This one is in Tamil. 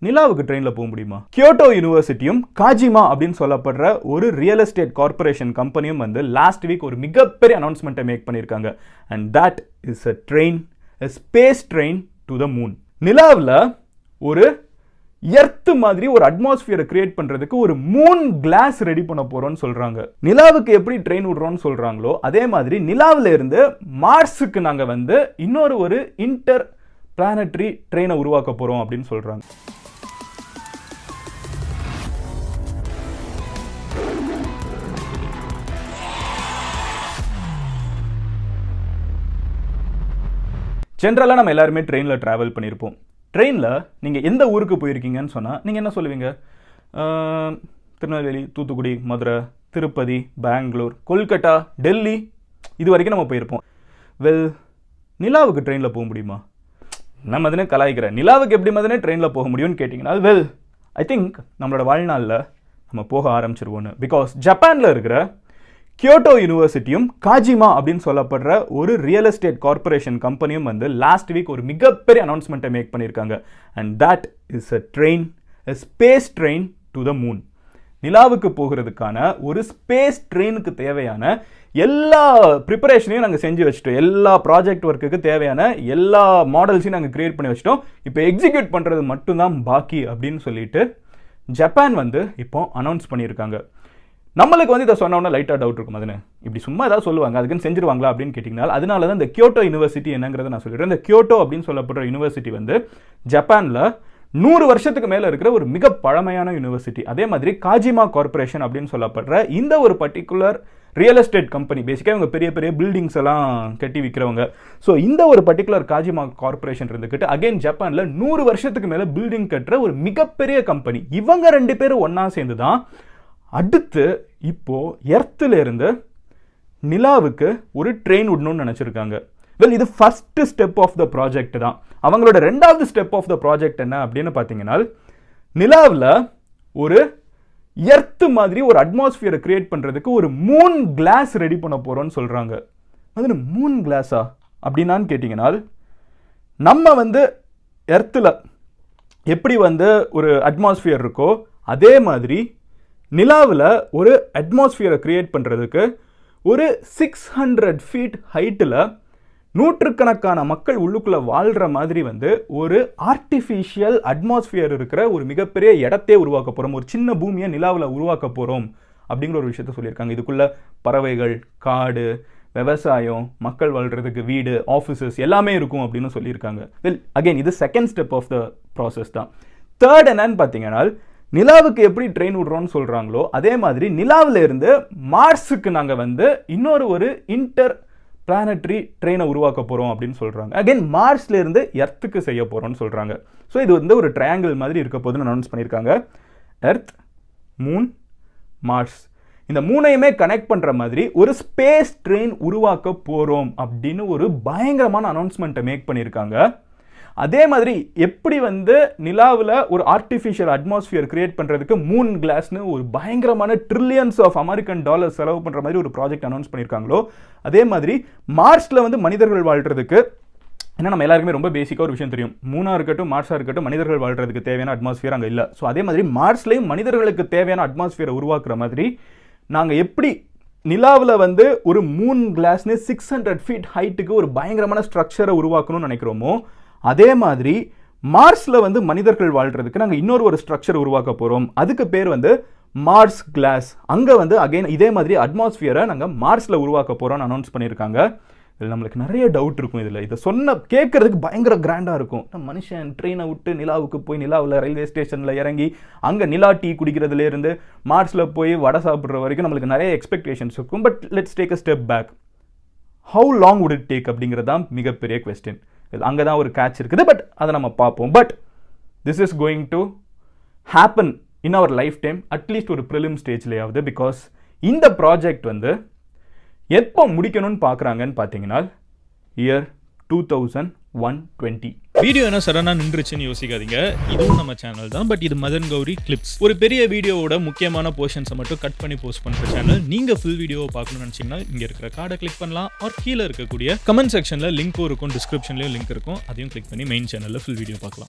நிலாவுக்கு ட்ரெயின்ல போக முடியுமா? கியோட்டோ யூனிவர்சிட்டியும் காஜிமா அப்படின்னு சொல்லப்படுற ஒரு ரியல் எஸ்டேட் கார்பரேஷன் கம்பெனியும் வந்து லாஸ்ட் வீக் ஒரு மிகப்பெரிய அனௌன்ஸ்மெண்ட்டை மேக் பண்ணியிருக்காங்க. And that is a train, a space train to the moon. நிலாவில் ஒரு எர்த் மாதிரி ஒரு அட்மாஸ்பியரை கிரியேட் பண்றதுக்கு ஒரு மூன் கிளாஸ் ரெடி பண்ண போறோம்னு சொல்றாங்க. நிலாவுக்கு எப்படி ட்ரெயின் விடுறோம்னு சொல்றாங்களோ அதே மாதிரி நிலாவில இருந்து மார்ஸுக்கு நாங்க வந்து இன்னொரு ஒரு இன்டர் பிளானட்டரி ட்ரெயினை உருவாக்க போறோம் அப்படின்னு சொல்றாங்க. ஜென்ரலாக நம்ம எல்லாருமே ட்ரெயினில் ட்ராவல் பண்ணியிருப்போம். ட்ரெயினில் நீங்கள் எந்த ஊருக்கு போயிருக்கீங்கன்னு சொன்னால் நீங்கள் என்ன சொல்லுவீங்க? திருநெல்வேலி, தூத்துக்குடி, மதுரை, திருப்பதி, பெங்களூர், கொல்கட்டா, டெல்லி, இது வரைக்கும் நம்ம போயிருப்போம். வெல், நிலாவுக்கு ட்ரெயினில் போக முடியுமா? நம்ம அதனே கலாய்க்கிறேன், நிலாவுக்கு எப்படி மதனே ட்ரெயினில் போக முடியும்னு கேட்டிங்கன்னா, வெல், ஐ திங்க் நம்மளோட வாழ்நாளில் நம்ம போக ஆரம்பிச்சிருவோன்னு. பிகாஸ் ஜப்பானில் இருக்கிற கியோட்டோ யூனிவர்சிட்டியும் காஜிமா அப்படின்னு சொல்லப்படுற ஒரு ரியல் எஸ்டேட் கார்பரேஷன் கம்பெனியும் வந்து லாஸ்ட் வீக் ஒரு மிகப்பெரிய அனௌன்ஸ்மெண்ட்டை மேக் பண்ணியிருக்காங்க. And that is a train, a space train to the moon. நிலாவுக்கு போகிறதுக்கான ஒரு ஸ்பேஸ் ட்ரெயினுக்கு தேவையான எல்லா ப்ரிப்பரேஷனையும் நாங்கள் செஞ்சு வச்சுட்டோம். எல்லா ப்ராஜெக்ட் ஒர்க்குக்கு தேவையான எல்லா மாடல்ஸையும் நாங்கள் கிரியேட் பண்ணி வச்சிட்டோம். இப்போ எக்ஸிக்யூட் பண்ணுறது மட்டும்தான் பாக்கி அப்படின்னு சொல்லிட்டு ஜப்பான் வந்து இப்போ அனௌன்ஸ் பண்ணியிருக்காங்க. நம்மளுக்கு வந்து இதை சொன்னோன்னா லைட்டாக டவுட் இருக்கும். அதுன்னு இப்படி சும்மா ஏதாவது சொல்லுவாங்க, அதுக்குன்னு செஞ்சிருவாங்களா அப்படின்னு கேட்டிங்கன்னா, அதனால தான் இந்த கியோட்டோ யூனிவர்சிட்டி என்னங்கிறத நான் சொல்லிடுறேன். இந்த கியோட்டோ அப்படின்னு சொல்லப்படுற யூனிவர்சிட்டி வந்து ஜப்பானில் 100 வருஷத்துக்கு மேலே இருக்கிற ஒரு மிக பழமையான யூனிவர்சிட்டி. அதே மாதிரி காஜிமா கார்பரேஷன் அப்படின்னு சொல்லப்படுற இந்த ஒரு பர்டிகுலர் ரியல் எஸ்டேட் கம்பெனி, பேசிக்காக இவங்க பெரிய பெரிய பில்டிங்ஸ் எல்லாம் கட்டி விற்கிறவங்க. ஸோ இந்த ஒரு பர்டிகுலர் காஜிமா கார்பரேஷன் இருந்துக்கிட்டு அகைன் ஜப்பானில் 100 வருஷத்துக்கு மேலே பில்டிங் கட்டுற ஒரு மிகப்பெரிய கம்பெனி. இவங்க 2 பேரும் ஒன்றா சேர்ந்து தான் அடுத்து இப்போ எர்த்துல இருந்து நிலாவுக்கு ஒரு ட்ரெயின் விடணும்னு நினைச்சிருக்காங்க. வெல், இது first step of the project தான். அவங்களோட 2வது ஸ்டெப் ஆஃப் த ப்ராஜெக்ட் என்ன அப்படின்னு பார்த்தீங்கன்னா, நிலாவில் ஒரு எர்த் மாதிரி ஒரு அட்மாஸ்பியரை கிரியேட் பண்றதுக்கு ஒரு மூன் கிளாஸ் ரெடி பண்ண போறோம்னு சொல்றாங்க. அது மூன் கிளாஸா அப்படின்னான்னு கேட்டீங்கன்னா, நம்ம வந்து எர்த்தில் எப்படி வந்து ஒரு அட்மாஸ்பியர் இருக்கோ அதே மாதிரி நிலாவில் ஒரு அட்மாஸ்பியரை கிரியேட் பண்ணுறதுக்கு ஒரு 600 ஃபீட் ஹைட்டில் நூற்றுக்கணக்கான மக்கள் உள்ளுக்குள்ளே வாழ்கிற மாதிரி வந்து ஒரு ஆர்டிஃபிஷியல் அட்மாஸ்பியர் இருக்கிற ஒரு மிகப்பெரிய இடத்தையே உருவாக்க போகிறோம். ஒரு சின்ன பூமியை நிலாவில் உருவாக்க போகிறோம் அப்படிங்கிற ஒரு விஷயத்த சொல்லியிருக்காங்க. இதுக்குள்ள பறவைகள், காடு, விவசாயம், மக்கள் வாழ்கிறதுக்கு வீடு, ஆஃபீஸஸ் எல்லாமே இருக்கும் அப்படின்னு சொல்லியிருக்காங்க. வெல், அகெயின் இது second step of the process தான். தேர்ட் என்னன்னு பார்த்தீங்கன்னா, நிலாவுக்கு எப்படி ட்ரெயின் விடுறோம்னு சொல்றாங்களோ அதே மாதிரி நிலாவில இருந்து மார்ஸுக்கு நாங்கள் வந்து இன்னொரு ஒரு இன்டர் பிளானட்டரி ட்ரெயினை உருவாக்க போறோம் அப்படின்னு சொல்றாங்க. அகைன் மார்ஸ்ல இருந்து எர்த்துக்கு செய்ய போறோம்னு சொல்றாங்க. ஸோ இது வந்து ஒரு ட்ரையாங்கிள் மாதிரி இருக்க போதுன்னு அனௌன்ஸ் பண்ணியிருக்காங்க. எர்த், மூன், மார்ஸ், இந்த 3ஐயுமே கனெக்ட் பண்ற மாதிரி ஒரு ஸ்பேஸ் ட்ரெயின் உருவாக்க போறோம் அப்படின்னு ஒரு பயங்கரமான அனௌன்ஸ்மெண்ட்டை மேக் பண்ணியிருக்காங்க. அதே மாதிரி எப்படி வந்து நிலாவில் ஒரு ஆர்டிஃபிஷியல் அட்மாஸ்பியர் கிரியேட் பண்ணுறதுக்கு மூன் கிளாஸ்னு ஒரு பயங்கரமான ட்ரில்லியன்ஸ் ஆஃப் அமெரிக்கன் டாலர் செலவு பண்ணுற மாதிரி ஒரு ப்ராஜெக்ட் அனௌன்ஸ் பண்ணியிருக்காங்களோ அதே மாதிரி மார்ஸில் வந்து மனிதர்கள் வாழ்கிறதுக்கு, ஏன்னா நம்ம எல்லாருக்குமே ரொம்ப பேசிக்காக ஒரு விஷயம் தெரியும், மூணாக இருக்கட்டும் மார்ஸாக இருக்கட்டும் மனிதர்கள் வாழ்கிறதுக்கு தேவையான அட்மாஸ்பியர் அங்கே இல்லை. ஸோ அதே மாதிரி மார்ஸ்லேயும் மனிதர்களுக்கு தேவையான அட்மாஸ்பியரை உருவாக்குற மாதிரி நாங்கள் எப்படி நிலாவில் வந்து ஒரு மூன் கிளாஸ்னு 600 ஃபீட் ஹைட்டுக்கு ஒரு பயங்கரமான ஸ்ட்ரக்சரை உருவாக்கணும்னு நினைக்கிறோமோ அதே மாதிரி மார்ஸ்ல வந்து மனிதர்கள் வாழ்றதுக்கு நாங்கள் இன்னொரு ஒரு ஸ்ட்ரக்சர் உருவாக்க போறோம். அதுக்கு பேர் வந்து மார்ஸ் கிளாஸ். அங்கே வந்து அகைன் இதே மாதிரி அட்மாஸ்பியரை நாங்கள் மார்ஸ்ல உருவாக்க போறோம்னு அனௌன்ஸ் பண்ணியிருக்காங்க. இதில் நம்மளுக்கு நிறைய டவுட் இருக்கும். இதில் இதை சொன்ன கேட்கறதுக்கு பயங்கர கிராண்டாக இருக்கும். மனுஷன் ட்ரெயினை விட்டு நிலாவுக்கு போய் நிலாவில் ரயில்வே ஸ்டேஷனில் இறங்கி அங்கே நிலா டீ குடிக்கிறதுலேருந்து மார்ஸில் போய் வடை சாப்பிட்ற வரைக்கும் நம்மளுக்கு நிறைய எக்ஸ்பெக்டேஷன்ஸ் இருக்கும். But let's take a step back. How long would it take அப்படிங்கிறது தான் மிகப்பெரிய கொஸ்டின். அங்கே தான் ஒரு கேட்ச் இருக்குது. பட் அதை நம்ம பார்ப்போம். But this is going to happen in our lifetime, at least ஒரு ப்ரிலிம் ஸ்டேஜ்லேயாவது. பிகாஸ் இந்த ப்ராஜெக்ட் வந்து எப்போ முடிக்கணும்னு பார்க்குறாங்கன்னு பார்த்தீங்கன்னா இயர் 2020. வீடியோ என்ன சடனாக நின்றுச்சுன்னு யோசிக்காதீங்க, இதுவும் நம்ம சேனல் தான். பட் இது மதன் கௌரி கிளிப்ஸ். ஒரு பெரிய வீடியோவோட முக்கியமான போர்ஷன்ஸை மட்டும் கட் பண்ணி போஸ்ட் பண்ணுற சேனல். நீங்கள் ஃபுல் வீடியோவை பார்க்கணும்னு நினச்சிங்கன்னா இங்கே இருக்கிற கார்டை கிளிக் பண்ணலாம். ஆர் கீழே இருக்கக்கூடிய கமெண்ட் செக்ஷனில் லிங்க்கும் இருக்கும், டிஸ்கிரிப்ஷன்லேயும் லிங்க் இருக்கும், அதையும் கிளிக் பண்ணி மெயின் சேனலில் ஃபுல் வீடியோ பார்க்கலாம்.